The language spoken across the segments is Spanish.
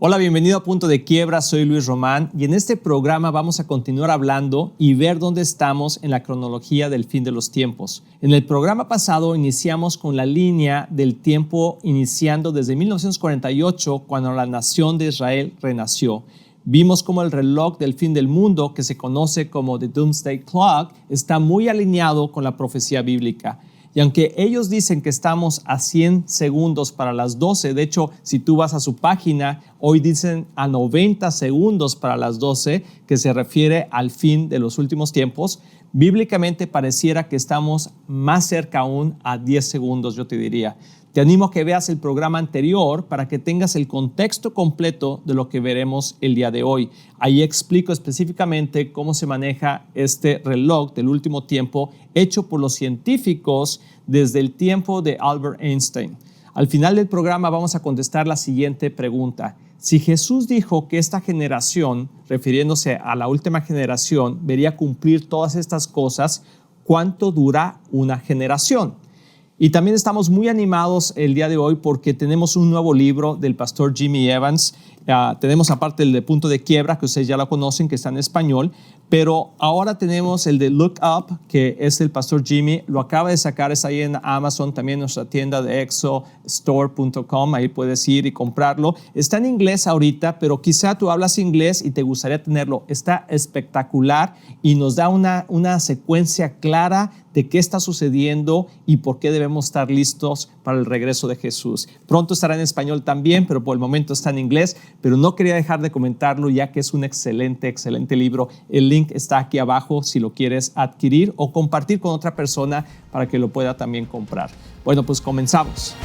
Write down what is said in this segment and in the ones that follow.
Hola, bienvenido a Punto de Quiebra, soy Luis Román y en este programa vamos a continuar hablando y ver dónde estamos en la cronología del fin de los tiempos. En el programa pasado iniciamos con la línea del tiempo iniciando desde 1948 cuando la nación de Israel renació. Vimos cómo el reloj del fin del mundo, que se conoce como The Doomsday Clock, está muy alineado con la profecía bíblica. Y aunque ellos dicen que estamos a 100 segundos para las 12, de hecho, si tú vas a su página, hoy dicen a 90 segundos para las 12, que se refiere al fin de los últimos tiempos, bíblicamente pareciera que estamos más cerca aún a 10 segundos, yo te diría. Te animo a que veas el programa anterior para que tengas el contexto completo de lo que veremos el día de hoy. Ahí explico específicamente cómo se maneja este reloj del último tiempo hecho por los científicos desde el tiempo de Albert Einstein. Al final del programa vamos a contestar la siguiente pregunta. Si Jesús dijo que esta generación, refiriéndose a la última generación, vería cumplir todas estas cosas, ¿cuánto dura una generación? Y también estamos muy animados el día de hoy porque tenemos un nuevo libro del pastor Jimmy Evans. Tenemos aparte el de Punto de Quiebra, que ustedes ya lo conocen, que está en español, pero ahora tenemos el de Look Up, que es el pastor Jimmy. Lo acaba de sacar, está ahí en Amazon, también en nuestra tienda de exostore.com, ahí puedes ir y comprarlo. Está en inglés ahorita, pero quizá tú hablas inglés y te gustaría tenerlo. Está espectacular y nos da una secuencia clara de qué está sucediendo y por qué debemos estar listos para el regreso de Jesús. Pronto estará en español también, pero por el momento está en inglés, pero no quería dejar de comentarlo ya que es un excelente libro. El link está aquí abajo si lo quieres adquirir o compartir con otra persona para que lo pueda también comprar. Bueno, pues comenzamos.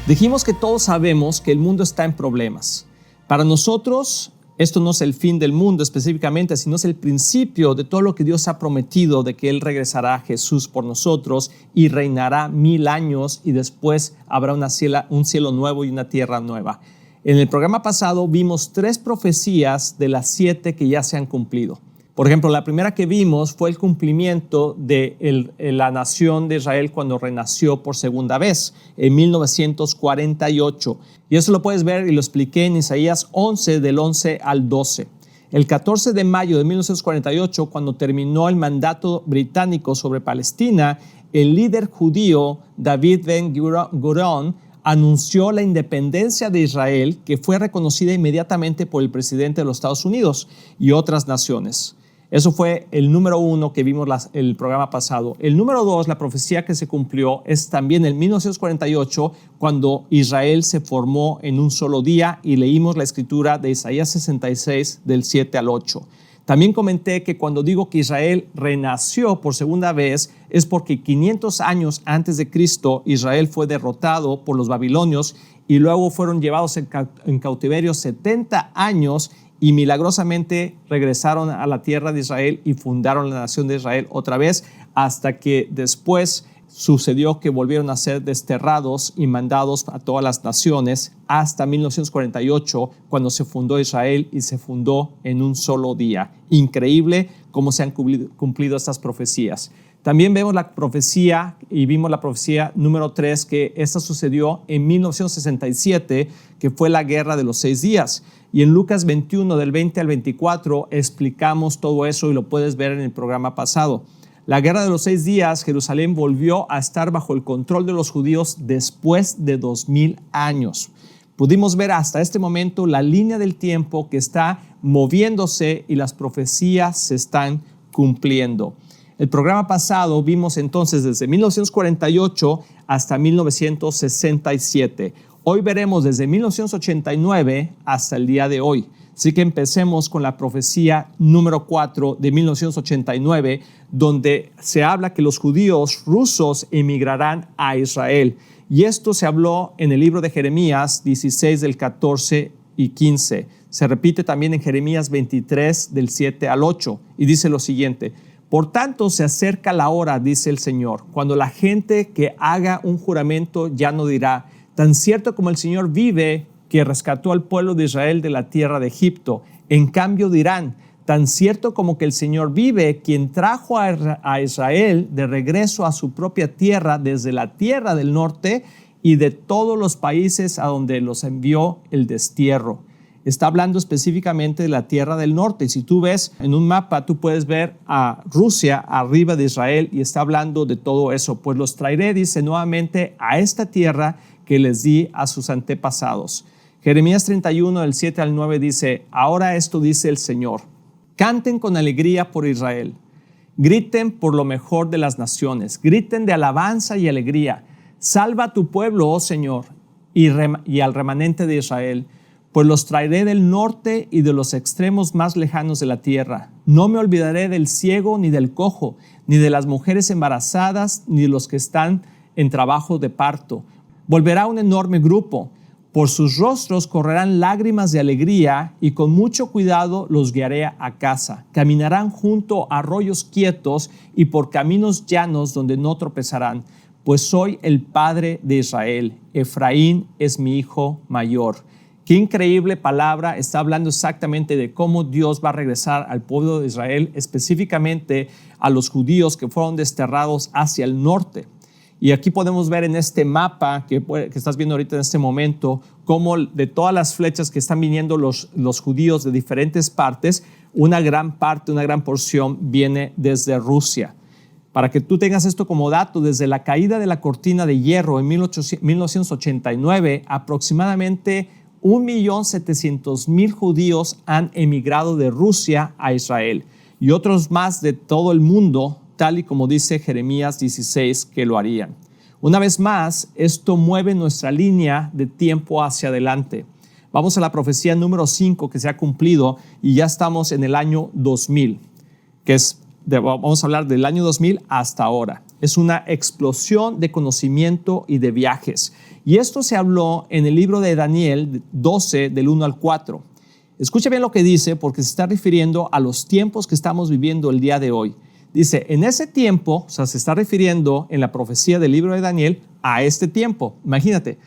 Dijimos que todos sabemos que el mundo está en problemas. Para nosotros, esto no es el fin del mundo específicamente, sino es el principio de todo lo que Dios ha prometido de que Él regresará a Jesús por nosotros y reinará 1000 años y después habrá un cielo nuevo y una tierra nueva. En el programa pasado vimos 3 profecías de las 7 que ya se han cumplido. Por ejemplo, la primera que vimos fue el cumplimiento de la nación de Israel cuando renació por segunda vez, en 1948. Y eso lo puedes ver y lo expliqué en Isaías 11, del 11 al 12. El 14 de mayo de 1948, cuando terminó el mandato británico sobre Palestina, el líder judío David Ben-Gurion anunció la independencia de Israel, que fue reconocida inmediatamente por el presidente de los Estados Unidos y otras naciones. Eso fue el número 1 que vimos el programa pasado. El número 2, la profecía que se cumplió, es también en 1948, cuando Israel se formó en un solo día y leímos la escritura de Isaías 66, del 7 al 8. También comenté que cuando digo que Israel renació por segunda vez es porque 500 años antes de Cristo Israel fue derrotado por los babilonios y luego fueron llevados en cautiverio 70 años y milagrosamente regresaron a la tierra de Israel y fundaron la nación de Israel otra vez hasta que después sucedió que volvieron a ser desterrados y mandados a todas las naciones hasta 1948 cuando se fundó Israel y se fundó en un solo día. Increíble cómo se han cumplido estas profecías. También vemos la profecía y vimos la profecía número 3 que esta sucedió en 1967 que fue la guerra de los 6 días. Y en Lucas 21 del 20 al 24 explicamos todo eso y lo puedes ver en el programa pasado. La guerra de los 6 días, Jerusalén volvió a estar bajo el control de los judíos después de 2000 años. Pudimos ver hasta este momento la línea del tiempo que está moviéndose y las profecías se están cumpliendo. El programa pasado vimos entonces desde 1948 hasta 1967. Hoy veremos desde 1989 hasta el día de hoy. Así que empecemos con la profecía número 4 de 1989, donde se habla que los judíos rusos emigrarán a Israel. Y esto se habló en el libro de Jeremías 16 del 14 y 15. Se repite también en Jeremías 23 del 7 al 8 y dice lo siguiente: Por tanto se acerca la hora, dice el Señor, cuando la gente que haga un juramento ya no dirá, tan cierto como el Señor vive, que rescató al pueblo de Israel de la tierra de Egipto. En cambio dirán, tan cierto como que el Señor vive, quien trajo a Israel de regreso a su propia tierra desde la tierra del norte y de todos los países a donde los envió el destierro. Está hablando específicamente de la tierra del norte. Si tú ves en un mapa, tú puedes ver a Rusia arriba de Israel y está hablando de todo eso. Pues los traeré, dice nuevamente, a esta tierra que les di a sus antepasados. Jeremías 31, del 7 al 9 dice, ahora esto dice el Señor, canten con alegría por Israel, griten por lo mejor de las naciones, griten de alabanza y alegría, salva a tu pueblo, oh Señor, y al remanente de Israel, pues los traeré del norte y de los extremos más lejanos de la tierra. No me olvidaré del ciego ni del cojo, ni de las mujeres embarazadas, ni de los que están en trabajo de parto. Volverá un enorme grupo. Por sus rostros correrán lágrimas de alegría y con mucho cuidado los guiaré a casa. Caminarán junto a arroyos quietos y por caminos llanos donde no tropezarán, pues soy el padre de Israel. Efraín es mi hijo mayor. Qué increíble palabra. Está hablando exactamente de cómo Dios va a regresar al pueblo de Israel, específicamente a los judíos que fueron desterrados hacia el norte. Y aquí podemos ver en este mapa que estás viendo ahorita en este momento, cómo de todas las flechas que están viniendo los judíos de diferentes partes, una gran parte, una gran porción viene desde Rusia. Para que tú tengas esto como dato, desde la caída de la cortina de hierro en 1989, aproximadamente 1.700.000 judíos han emigrado de Rusia a Israel y otros más de todo el mundo, tal y como dice Jeremías 16 que lo harían. Una vez más, esto mueve nuestra línea de tiempo hacia adelante. Vamos a la profecía número 5 que se ha cumplido y ya estamos en el año 2000, vamos a hablar del año 2000 hasta ahora. Es una explosión de conocimiento y de viajes. Y esto se habló en el libro de Daniel 12, del 1 al 4. Escucha bien lo que dice, porque se está refiriendo a los tiempos que estamos viviendo el día de hoy. Dice, en ese tiempo, o sea, se está refiriendo en la profecía del libro de Daniel a este tiempo. Imagínate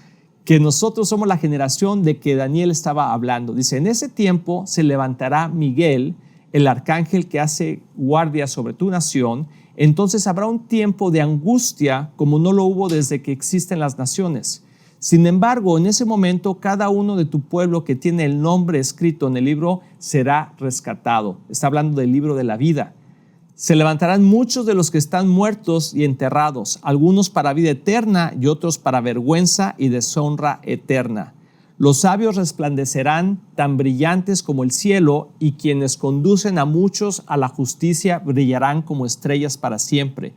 que nosotros somos la generación de que Daniel estaba hablando. Dice, en ese tiempo se levantará Miguel, el arcángel que hace guardia sobre tu nación. Entonces habrá un tiempo de angustia como no lo hubo desde que existen las naciones. Sin embargo, en ese momento, cada uno de tu pueblo que tiene el nombre escrito en el libro será rescatado. Está hablando del libro de la vida. Se levantarán muchos de los que están muertos y enterrados, algunos para vida eterna y otros para vergüenza y deshonra eterna. Los sabios resplandecerán tan brillantes como el cielo, y quienes conducen a muchos a la justicia brillarán como estrellas para siempre.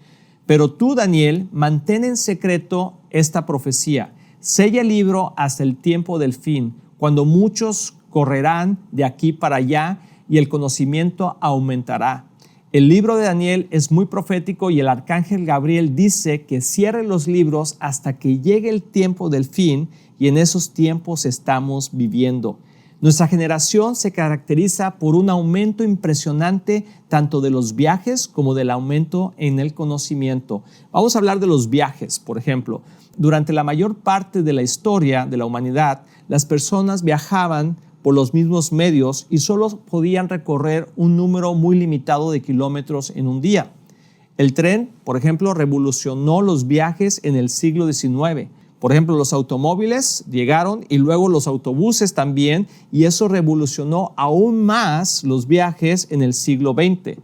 Pero tú, Daniel, mantén en secreto esta profecía. Sella el libro hasta el tiempo del fin, cuando muchos correrán de aquí para allá y el conocimiento aumentará. El libro de Daniel es muy profético y el arcángel Gabriel dice que cierre los libros hasta que llegue el tiempo del fin, y en esos tiempos estamos viviendo. Nuestra generación se caracteriza por un aumento impresionante tanto de los viajes como del aumento en el conocimiento. Vamos a hablar de los viajes, por ejemplo. Durante la mayor parte de la historia de la humanidad, las personas viajaban por los mismos medios y solo podían recorrer un número muy limitado de kilómetros en un día. El tren, por ejemplo, revolucionó los viajes en el siglo XIX. Por ejemplo, los automóviles llegaron y luego los autobuses también, y eso revolucionó aún más los viajes en el siglo XX.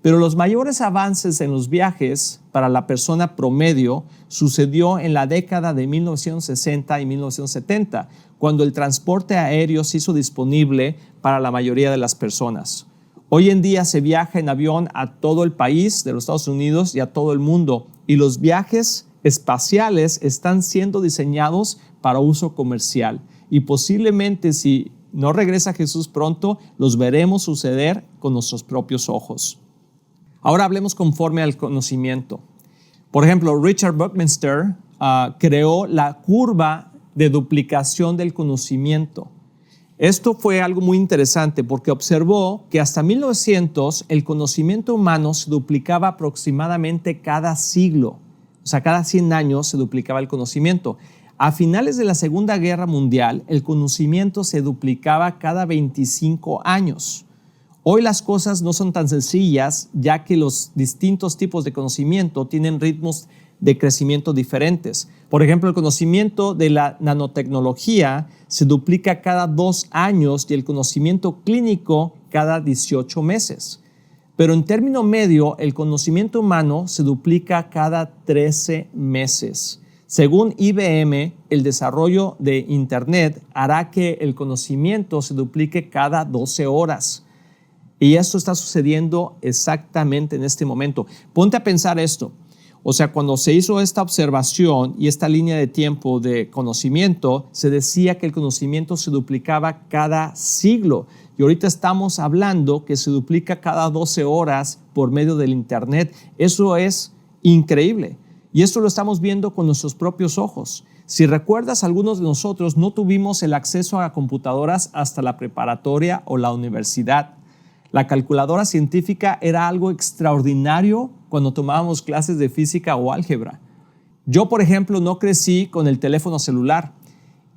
Pero los mayores avances en los viajes para la persona promedio sucedió en la década de 1960 y 1970, cuando el transporte aéreo se hizo disponible para la mayoría de las personas. Hoy en día se viaja en avión a todo el país de los Estados Unidos y a todo el mundo, y los viajes espaciales están siendo diseñados para uso comercial, y posiblemente si no regresa Jesús pronto, los veremos suceder con nuestros propios ojos. Ahora hablemos conforme al conocimiento. Por ejemplo, Richard Buckminster creó la curva de duplicación del conocimiento. Esto fue algo muy interesante porque observó que hasta 1900 el conocimiento humano se duplicaba aproximadamente cada siglo. O sea, cada 100 años se duplicaba el conocimiento. A finales de la Segunda Guerra Mundial, el conocimiento se duplicaba cada 25 años. Hoy las cosas no son tan sencillas, ya que los distintos tipos de conocimiento tienen ritmos de crecimiento diferentes. Por ejemplo, el conocimiento de la nanotecnología se duplica cada 2 años y el conocimiento clínico cada 18 meses. Pero en término medio, el conocimiento humano se duplica cada 13 meses. Según IBM, el desarrollo de Internet hará que el conocimiento se duplique cada 12 horas. Y esto está sucediendo exactamente en este momento. Ponte a pensar esto. O sea, cuando se hizo esta observación y esta línea de tiempo de conocimiento, se decía que el conocimiento se duplicaba cada siglo. Y ahorita estamos hablando que se duplica cada 12 horas por medio del Internet. Eso es increíble. Y esto lo estamos viendo con nuestros propios ojos. Si recuerdas, algunos de nosotros no tuvimos el acceso a computadoras hasta la preparatoria o la universidad. La calculadora científica era algo extraordinario cuando tomábamos clases de física o álgebra. Yo, por ejemplo, no crecí con el teléfono celular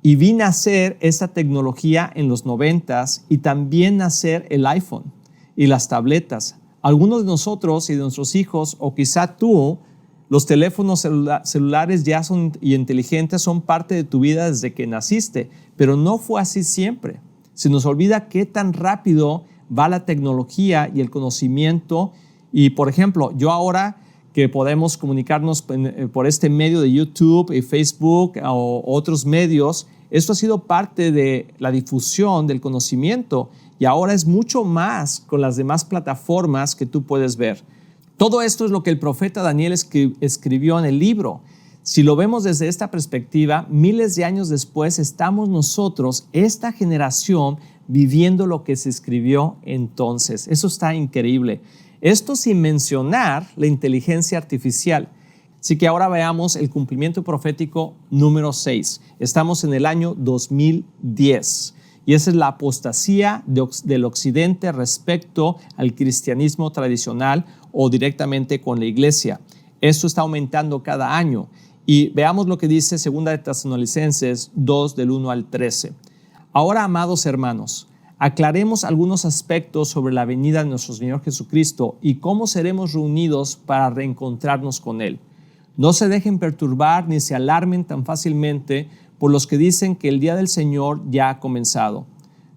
y vi nacer esta tecnología en los 90s y también nacer el iPhone y las tabletas. Algunos de nosotros y de nuestros hijos, o quizá tú, los teléfonos celulares ya son y inteligentes son parte de tu vida desde que naciste, pero no fue así siempre. Se nos olvida qué tan rápido va la tecnología y el conocimiento. Y, por ejemplo, yo ahora que podemos comunicarnos por este medio de YouTube y Facebook o otros medios, esto ha sido parte de la difusión del conocimiento y ahora es mucho más con las demás plataformas que tú puedes ver. Todo esto es lo que el profeta Daniel escribió en el libro. Si lo vemos desde esta perspectiva, miles de años después estamos nosotros, esta generación, viviendo lo que se escribió entonces. Eso está increíble. Esto sin mencionar la inteligencia artificial. Así que ahora veamos el cumplimiento profético número 6. Estamos en el año 2010 y esa es la apostasía del occidente respecto al cristianismo tradicional o directamente con la iglesia. Esto está aumentando cada año y veamos lo que dice 2 de Tesalonicenses 2 del 1 al 13. Ahora, amados hermanos, aclaremos algunos aspectos sobre la venida de nuestro Señor Jesucristo y cómo seremos reunidos para reencontrarnos con Él. No se dejen perturbar ni se alarmen tan fácilmente por los que dicen que el día del Señor ya ha comenzado.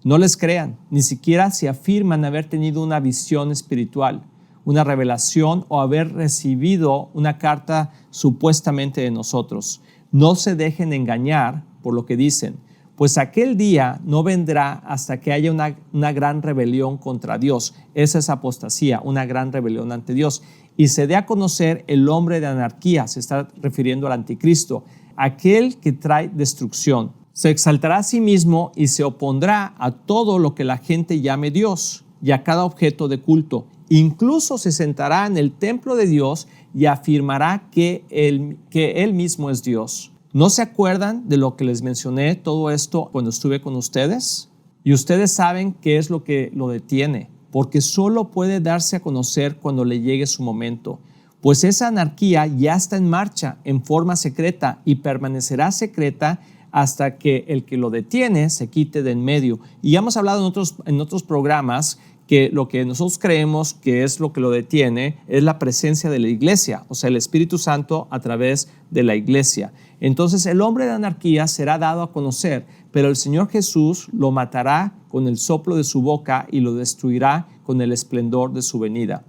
No les crean, ni siquiera si afirman haber tenido una visión espiritual, una revelación o haber recibido una carta supuestamente de nosotros. No se dejen engañar por lo que dicen, pues aquel día no vendrá hasta que haya una gran rebelión contra Dios. Esa es apostasía, una gran rebelión ante Dios. Y se dé a conocer el hombre de anarquía, se está refiriendo al anticristo, aquel que trae destrucción. Se exaltará a sí mismo y se opondrá a todo lo que la gente llame Dios y a cada objeto de culto. Incluso se sentará en el templo de Dios y afirmará que él mismo es Dios. ¿No se acuerdan de lo que les mencioné todo esto cuando estuve con ustedes? Y ustedes saben qué es lo que lo detiene, porque solo puede darse a conocer cuando le llegue su momento. Pues esa anarquía ya está en marcha en forma secreta y permanecerá secreta hasta que el que lo detiene se quite de en medio. Y ya hemos hablado en otros programas que lo que nosotros creemos que es lo que lo detiene es la presencia de la iglesia, o sea, el Espíritu Santo a través de la iglesia. Entonces el hombre de anarquía será dado a conocer, pero el Señor Jesús lo matará con el soplo de su boca y lo destruirá con el esplendor de su venida.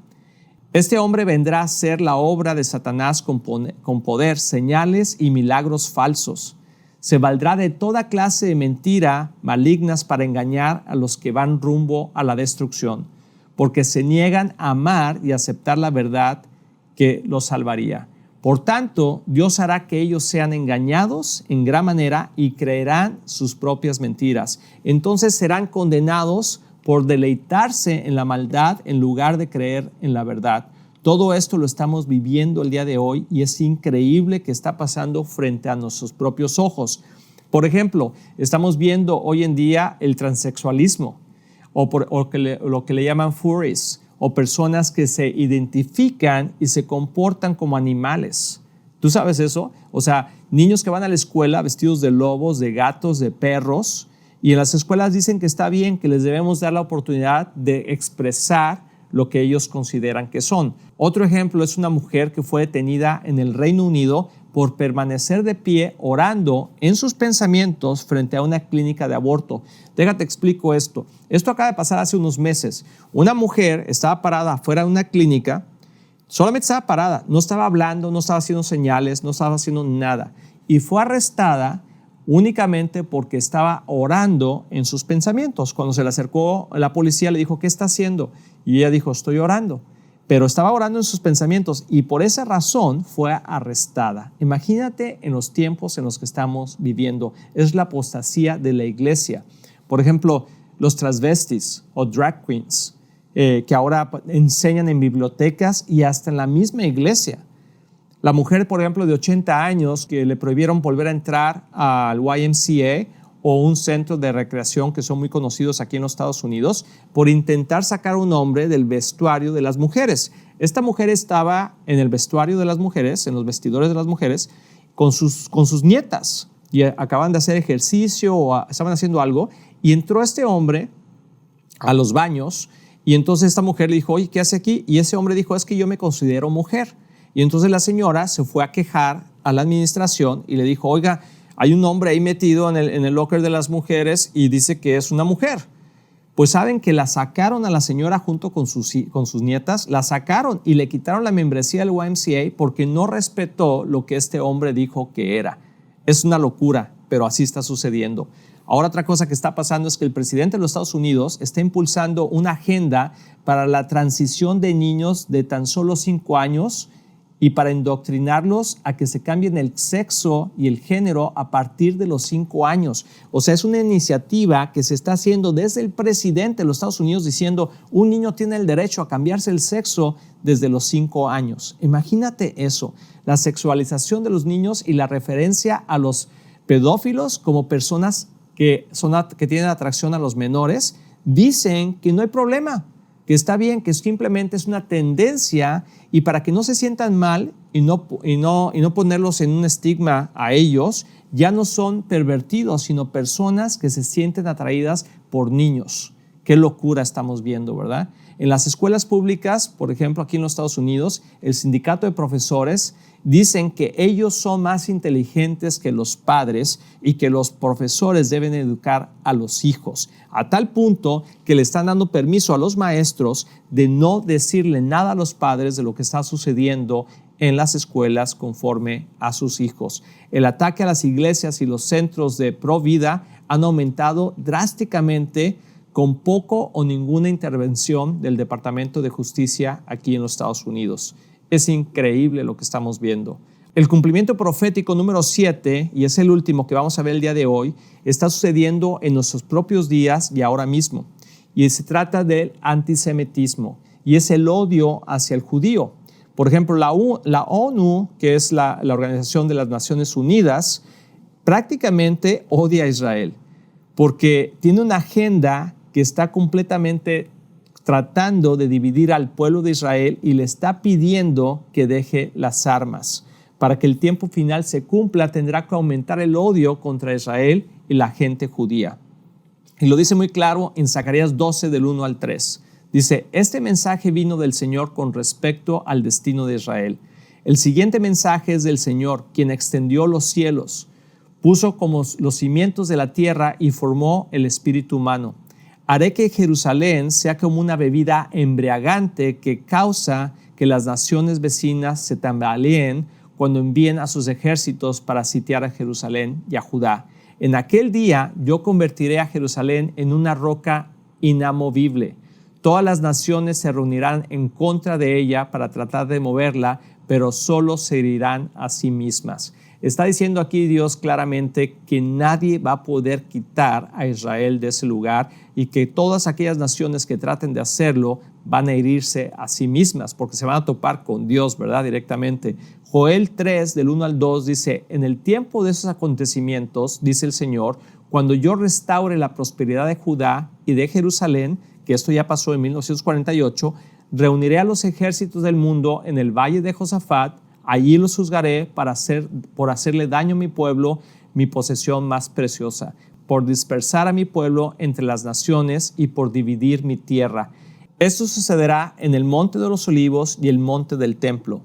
Este hombre vendrá a ser la obra de Satanás con poder, señales y milagros falsos. Se valdrá de toda clase de mentira malignas para engañar a los que van rumbo a la destrucción, porque se niegan a amar y aceptar la verdad que los salvaría. Por tanto, Dios hará que ellos sean engañados en gran manera y creerán sus propias mentiras. Entonces serán condenados por deleitarse en la maldad en lugar de creer en la verdad. Todo esto lo estamos viviendo el día de hoy y es increíble que está pasando frente a nuestros propios ojos. Por ejemplo, estamos viendo hoy en día el transexualismo o lo que le llaman furries o personas que se identifican y se comportan como animales. ¿Tú sabes eso? O sea, niños que van a la escuela vestidos de lobos, de gatos, de perros y en las escuelas dicen que está bien, que les debemos dar la oportunidad de expresar lo que ellos consideran que son. Otro ejemplo es una mujer que fue detenida en el Reino Unido por permanecer de pie orando en sus pensamientos frente a una clínica de aborto. Déjate explico esto. Esto acaba de pasar hace unos meses. Una mujer estaba parada afuera de una clínica, solamente estaba parada, no estaba hablando, no estaba haciendo señales, no estaba haciendo nada. Y fue arrestada únicamente porque estaba orando en sus pensamientos. Cuando se le acercó la policía, le dijo, ¿qué está haciendo? Y ella dijo, estoy orando. Pero estaba orando en sus pensamientos y por esa razón fue arrestada. Imagínate en los tiempos en los que estamos viviendo. Es la apostasía de la iglesia. Por ejemplo, los transvestis o drag queens, que ahora enseñan en bibliotecas y hasta en la misma iglesia. La mujer, por ejemplo, de 80 años que le prohibieron volver a entrar al YMCA o un centro de recreación que son muy conocidos aquí en los Estados Unidos por intentar sacar a un hombre del vestuario de las mujeres. Esta mujer estaba en el vestuario de las mujeres, en los vestidores de las mujeres, con sus nietas y acaban de hacer ejercicio o estaban haciendo algo y entró este hombre a los baños y entonces esta mujer le dijo, oye, ¿qué hace aquí? Y ese hombre dijo, es que yo me considero mujer. Y entonces la señora se fue a quejar a la administración y le dijo, oiga, hay un hombre ahí metido en el locker de las mujeres y dice que es una mujer. Pues saben que la sacaron a la señora junto con sus nietas, la sacaron y le quitaron la membresía del YMCA porque no respetó lo que este hombre dijo que era. Es una locura, pero así está sucediendo. Ahora otra cosa que está pasando es que el presidente de los Estados Unidos está impulsando una agenda para la transición de niños de tan solo 5 años y para indoctrinarlos a que se cambien el sexo y el género a partir de los 5 años. O sea, es una iniciativa que se está haciendo desde el presidente de los Estados Unidos diciendo un niño tiene el derecho a cambiarse el sexo desde los 5 años. Imagínate eso, la sexualización de los niños y la referencia a los pedófilos como personas que tienen atracción a los menores. Dicen que no hay problema, que está bien, que simplemente es una tendencia y para que no se sientan mal y no ponerlos en un estigma a ellos, ya no son pervertidos, sino personas que se sienten atraídas por niños. Qué locura estamos viendo, ¿verdad? En las escuelas públicas, por ejemplo, aquí en los Estados Unidos, el sindicato de profesores dicen que ellos son más inteligentes que los padres y que los profesores deben educar a los hijos, a tal punto que le están dando permiso a los maestros de no decirle nada a los padres de lo que está sucediendo en las escuelas conforme a sus hijos. El ataque a las iglesias y los centros de pro vida han aumentado drásticamente con poco o ninguna intervención del Departamento de Justicia aquí en los Estados Unidos. Es increíble lo que estamos viendo. El cumplimiento profético número 7, y es el último que vamos a ver el día de hoy, está sucediendo en nuestros propios días y ahora mismo. Y se trata del antisemitismo, y es el odio hacia el judío. Por ejemplo, la ONU, que es la Organización de las Naciones Unidas, prácticamente odia a Israel, porque tiene una agenda que está completamente tratando de dividir al pueblo de Israel y le está pidiendo que deje las armas. Para que el tiempo final se cumpla, tendrá que aumentar el odio contra Israel y la gente judía. Y lo dice muy claro en Zacarías 12, del 1 al 3. Dice, este mensaje vino del Señor con respecto al destino de Israel. El siguiente mensaje es del Señor, quien extendió los cielos, puso como los cimientos de la tierra y formó el espíritu humano. Haré que Jerusalén sea como una bebida embriagante que causa que las naciones vecinas se tambaleen cuando envíen a sus ejércitos para sitiar a Jerusalén y a Judá. En aquel día yo convertiré a Jerusalén en una roca inamovible. Todas las naciones se reunirán en contra de ella para tratar de moverla, pero solo se herirán a sí mismas. Está diciendo aquí Dios claramente que nadie va a poder quitar a Israel de ese lugar y que todas aquellas naciones que traten de hacerlo van a herirse a sí mismas porque se van a topar con Dios, ¿verdad? Directamente. Joel 3, del 1 al 2 dice, en el tiempo de esos acontecimientos, dice el Señor, cuando yo restaure la prosperidad de Judá y de Jerusalén, que esto ya pasó en 1948, reuniré a los ejércitos del mundo en el valle de Josafat. Allí los juzgaré por hacerle daño a mi pueblo, mi posesión más preciosa, por dispersar a mi pueblo entre las naciones y por dividir mi tierra. Esto sucederá en el Monte de los Olivos y el Monte del Templo.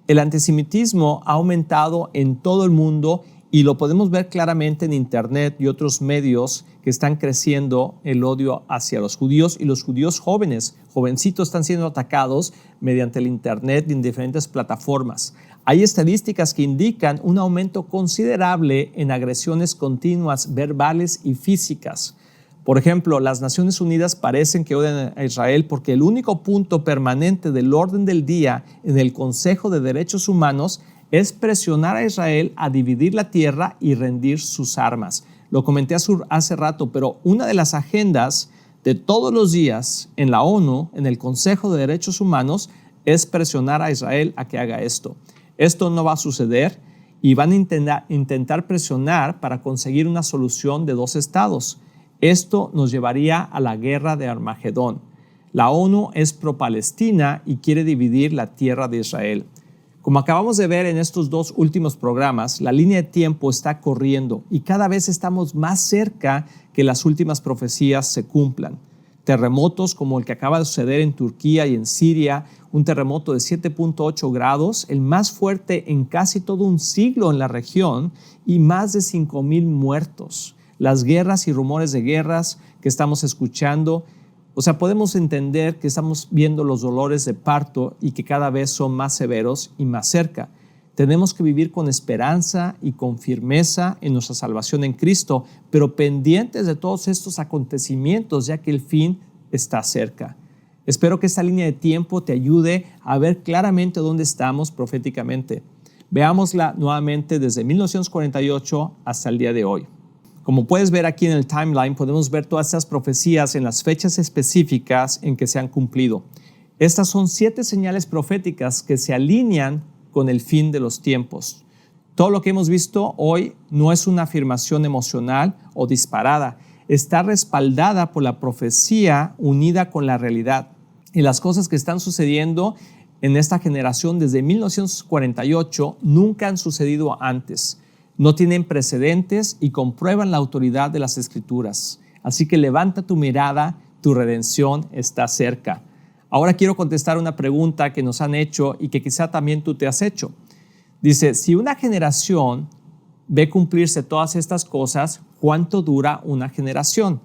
El antisemitismo ha aumentado en todo el mundo y lo podemos ver claramente en Internet y otros medios que están creciendo el odio hacia los judíos, y los judíos jóvenes, jovencitos, están siendo atacados mediante el Internet y en diferentes plataformas. Hay estadísticas que indican un aumento considerable en agresiones continuas verbales y físicas. Por ejemplo, las Naciones Unidas parecen que odian a Israel porque el único punto permanente del orden del día en el Consejo de Derechos Humanos es presionar a Israel a dividir la tierra y rendir sus armas. Lo comenté hace rato, pero una de las agendas de todos los días en la ONU, en el Consejo de Derechos Humanos, es presionar a Israel a que haga esto. Esto no va a suceder y van a intentar presionar para conseguir una solución de 2 estados. Esto nos llevaría a la guerra de Armagedón. La ONU es pro-Palestina y quiere dividir la tierra de Israel. Como acabamos de ver en estos 2 últimos programas, la línea de tiempo está corriendo y cada vez estamos más cerca que las últimas profecías se cumplan. Terremotos como el que acaba de suceder en Turquía y en Siria, un terremoto de 7.8 grados, el más fuerte en casi todo un siglo en la región, y más de 5,000 muertos. Las guerras y rumores de guerras que estamos escuchando, podemos entender que estamos viendo los dolores de parto y que cada vez son más severos y más cerca. Tenemos que vivir con esperanza y con firmeza en nuestra salvación en Cristo, pero pendientes de todos estos acontecimientos, ya que el fin está cerca. Espero que esta línea de tiempo te ayude a ver claramente dónde estamos proféticamente. Veámosla nuevamente desde 1948 hasta el día de hoy. Como puedes ver aquí en el timeline, podemos ver todas estas profecías en las fechas específicas en que se han cumplido. Estas son 7 señales proféticas que se alinean con el fin de los tiempos. Todo lo que hemos visto hoy no es una afirmación emocional o disparada. Está respaldada por la profecía unida con la realidad. Y las cosas que están sucediendo en esta generación desde 1948 nunca han sucedido antes. No tienen precedentes y comprueban la autoridad de las Escrituras. Así que levanta tu mirada, tu redención está cerca. Ahora quiero contestar una pregunta que nos han hecho y que quizá también tú te has hecho. Dice, si una generación ve cumplirse todas estas cosas, ¿cuánto dura una generación?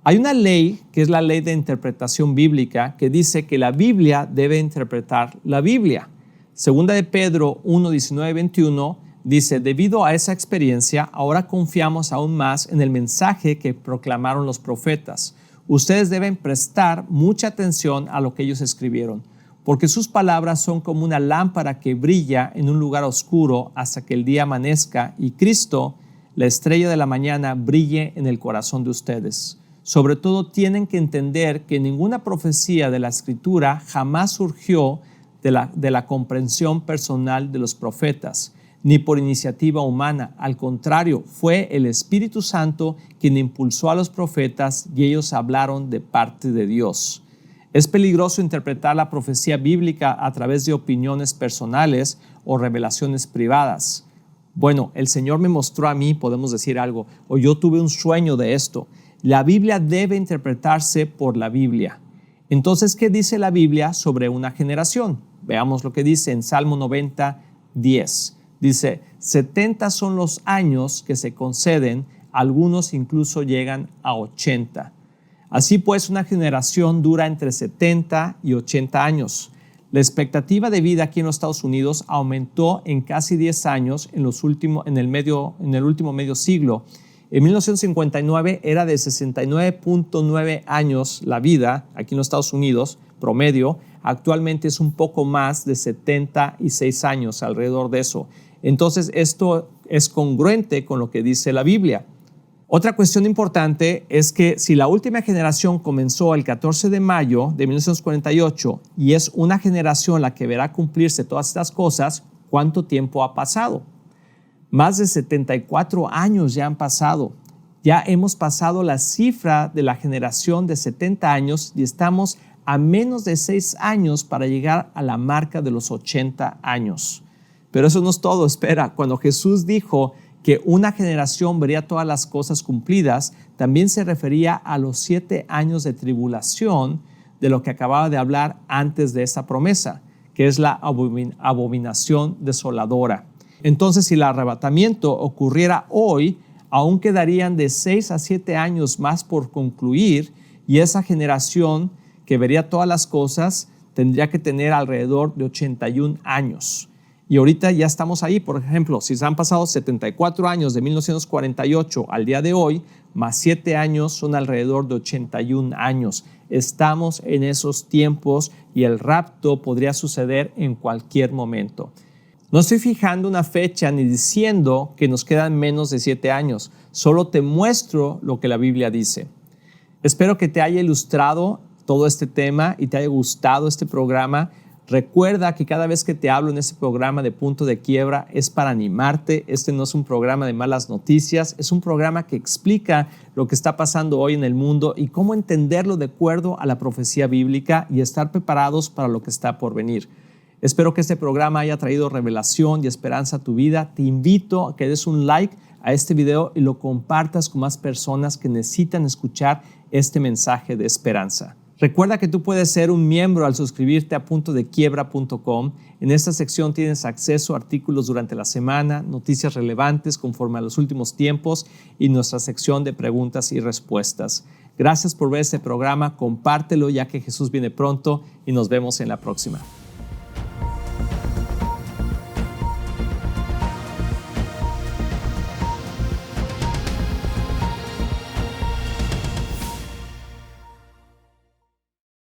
Hay una ley, que es la ley de interpretación bíblica, que dice que la Biblia debe interpretar la Biblia. Segunda de Pedro 1, 19, 21 dice, debido a esa experiencia, ahora confiamos aún más en el mensaje que proclamaron los profetas. Ustedes deben prestar mucha atención a lo que ellos escribieron, porque sus palabras son como una lámpara que brilla en un lugar oscuro hasta que el día amanezca y Cristo, la estrella de la mañana, brille en el corazón de ustedes. Sobre todo tienen que entender que ninguna profecía de la Escritura jamás surgió de la comprensión personal de los profetas, ni por iniciativa humana. Al contrario, fue el Espíritu Santo quien impulsó a los profetas y ellos hablaron de parte de Dios. Es peligroso interpretar la profecía bíblica a través de opiniones personales o revelaciones privadas. Bueno, el Señor me mostró a mí, podemos decir algo, o yo tuve un sueño de esto. La Biblia debe interpretarse por la Biblia. Entonces, ¿qué dice la Biblia sobre una generación? Veamos lo que dice en Salmo 90, 10. Dice, 70 son los años que se conceden, algunos incluso llegan a 80. Así pues, una generación dura entre 70 y 80 años. La expectativa de vida aquí en los Estados Unidos aumentó en casi 10 años en el último medio siglo. En 1959 era de 69.9 años la vida aquí en los Estados Unidos, promedio. Actualmente es un poco más de 76 años, alrededor de eso. Entonces, esto es congruente con lo que dice la Biblia. Otra cuestión importante es que si la última generación comenzó el 14 de mayo de 1948 y es una generación la que verá cumplirse todas estas cosas, ¿cuánto tiempo ha pasado? Más de 74 años ya han pasado. Ya hemos pasado la cifra de la generación de 70 años y estamos a menos de 6 años para llegar a la marca de los 80 años. Pero eso no es todo, espera. Cuando Jesús dijo que una generación vería todas las cosas cumplidas, también se refería a los 7 años de tribulación de lo que acababa de hablar antes de esta promesa, que es la abominación desoladora. Entonces, si el arrebatamiento ocurriera hoy, aún quedarían de 6 a 7 años más por concluir, y esa generación que vería todas las cosas tendría que tener alrededor de 81 años. Y ahorita ya estamos ahí. Por ejemplo, si se han pasado 74 años de 1948 al día de hoy, más 7 años son alrededor de 81 años. Estamos en esos tiempos y el rapto podría suceder en cualquier momento. No estoy fijando una fecha ni diciendo que nos quedan menos de 7 años. Solo te muestro lo que la Biblia dice. Espero que te haya ilustrado todo este tema y te haya gustado este programa. Recuerda que cada vez que te hablo en este programa de Punto de Quiebra es para animarte. Este no es un programa de malas noticias, es un programa que explica lo que está pasando hoy en el mundo y cómo entenderlo de acuerdo a la profecía bíblica y estar preparados para lo que está por venir. Espero que este programa haya traído revelación y esperanza a tu vida. Te invito a que des un like a este video y lo compartas con más personas que necesitan escuchar este mensaje de esperanza. Recuerda que tú puedes ser un miembro al suscribirte a puntodequiebra.com. En esta sección tienes acceso a artículos durante la semana, noticias relevantes conforme a los últimos tiempos y nuestra sección de preguntas y respuestas. Gracias por ver este programa, compártelo ya que Jesús viene pronto y nos vemos en la próxima.